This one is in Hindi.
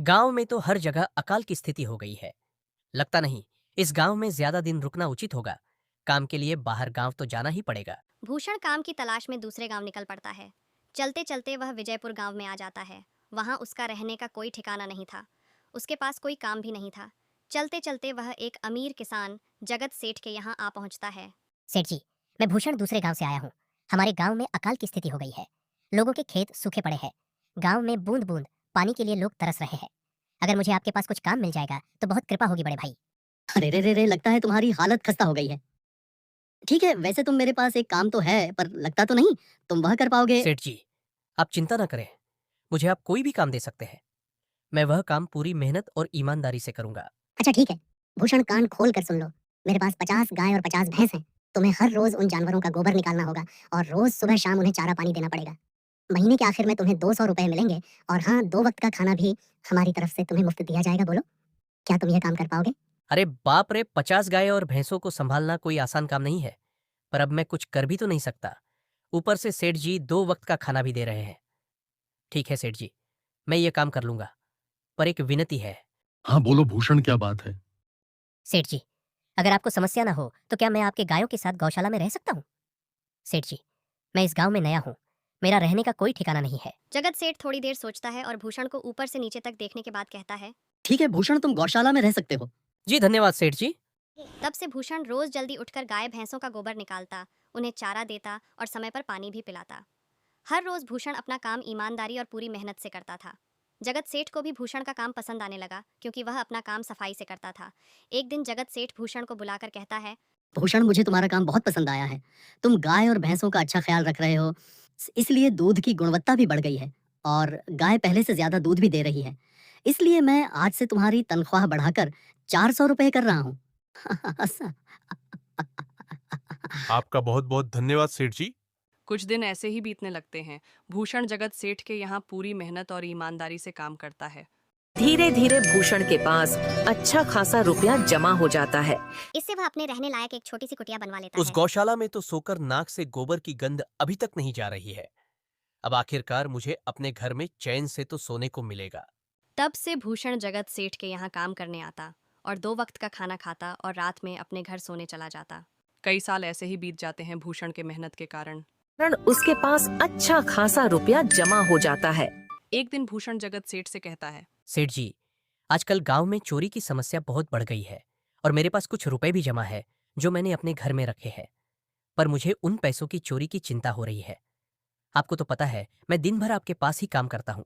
गांव में तो हर जगह अकाल की स्थिति हो गई है। लगता नहीं इस गांव में ज्यादा दिन रुकना उचित होगा। काम के लिए बाहर गांव तो जाना ही पड़ेगा। भूषण काम की तलाश में दूसरे गांव निकल पड़ता है। चलते चलते वह विजयपुर गांव में आ जाता है। वहां उसका रहने का कोई ठिकाना नहीं था। उसके पास कोई काम भी नहीं था। चलते चलते वह एक अमीर किसान जगत सेठ के यहाँ आ पहुंचता है। सेठ जी, मैं भूषण दूसरे गांव से आया हूँ। हमारे गांव में अकाल की स्थिति हो गई है। लोगों के खेत सूखे पड़े हैं। गांव में बूंद बूंद पानी के लिए लोग तरस रहे हैं। अगर मुझे आपके पास कुछ काम मिल जाएगा तो बहुत कृपा होगी बड़े भाई। अरे रे रे रे, लगता है तुम्हारी हालत खस्ता हो गई है। ठीक है, वैसे तुम मेरे पास एक काम तो है, पर लगता तो नहीं तुम वह कर पाओगे। सेठ जी, आप चिंता ना करें। मुझे आप कोई भी काम दे सकते हैं। मैं वह काम पूरी मेहनत और ईमानदारी से करूंगा। अच्छा ठीक है, भूषण कान खोल कर सुन लो। मेरे पास 50 गाय और 50 भैंस हैं। तुम्हें हर रोज उन जानवरों का गोबर निकालना होगा और रोज सुबह शाम उन्हें चारा पानी देना पड़ेगा। महीने के आखिर में तुम्हें 200 रुपए मिलेंगे और हाँ, 2 वक्त का खाना भी हमारी तरफ से तुम्हें मुफ्त दिया जाएगा। बोलो, क्या तुम यह काम कर पाओगे? अरे बाप रे, 50 गाय और भैंसों को संभालना कोई आसान काम नहीं है। पर अब मैं कुछ कर भी तो नहीं सकता। ऊपर से सेठ जी 2 वक्त का खाना भी दे रहे हैं। ठीक है सेठ जी, मैं ये काम कर लूंगा। पर एक विनती है। हाँ, बोलो भूषण, क्या बात है? सेठ जी, अगर आपको समस्या ना हो तो क्या मैं आपके गायों के साथ गौशाला में रह सकता हूँ? सेठ जी, मैं इस गांव में नया हूँ। मेरा रहने का कोई ठिकाना नहीं है। जगत सेठ थोड़ी देर सोचता है और भूषण को ऊपर से नीचे तक देखने के बाद कहता है। ठीक है भूषण, तुम गौशाला में रह सकते हो। जी धन्यवाद सेठ जी। तब से भूषण रोज जल्दी उठकर गाय भैंसों का गोबर निकालता, उन्हें चारा देता और समय पर पानी भी पिलाता। हर रोज भूषण अपना काम ईमानदारी और पूरी मेहनत से करता था। जगत सेठ को भी भूषण का काम पसंद आने लगा, क्योंकि वह अपना काम सफाई से करता था। एक दिन जगत सेठ भूषण को बुलाकर कहता है। भूषण, मुझे तुम्हारा काम बहुत पसंद आया है। तुम गाय और भैंसों का अच्छा ख्याल रख रहे हो, इसलिए दूध की गुणवत्ता भी बढ़ गई है और गाय पहले से ज्यादा दूध भी दे रही है। इसलिए मैं आज से तुम्हारी तनख्वाह बढ़ाकर 400 रुपए कर रहा हूँ। आपका बहुत बहुत धन्यवाद सेठ जी। कुछ दिन ऐसे ही बीतने लगते हैं। भूषण जगत सेठ के यहाँ पूरी मेहनत और ईमानदारी से काम करता है। धीरे धीरे भूषण के पास अच्छा खासा रुपया जमा हो जाता है। इससे वह अपने रहने लायक एक छोटी सी कुटिया बनवा लेता उस है। गौशाला में तो सोकर नाक से गोबर की गंध अभी तक नहीं जा रही है। अब आखिरकार मुझे अपने घर में चैन से तो सोने को मिलेगा। तब से भूषण जगत सेठ के यहाँ काम करने आता और 2 वक्त का खाना खाता और रात में अपने घर सोने चला जाता। कई साल ऐसे ही बीत जाते हैं भूषण के मेहनत के कारण। उसके पास अच्छा खासा रुपया जमा हो जाता है। एक दिन भूषण जगत सेठ से कहता है। सेठ जी, आजकल गांव में चोरी की समस्या बहुत बढ़ गई है और मेरे पास कुछ रुपए भी जमा है जो मैंने अपने घर में रखे हैं। पर मुझे उन पैसों की चोरी की चिंता हो रही है। आपको तो पता है मैं दिन भर आपके पास ही काम करता हूँ।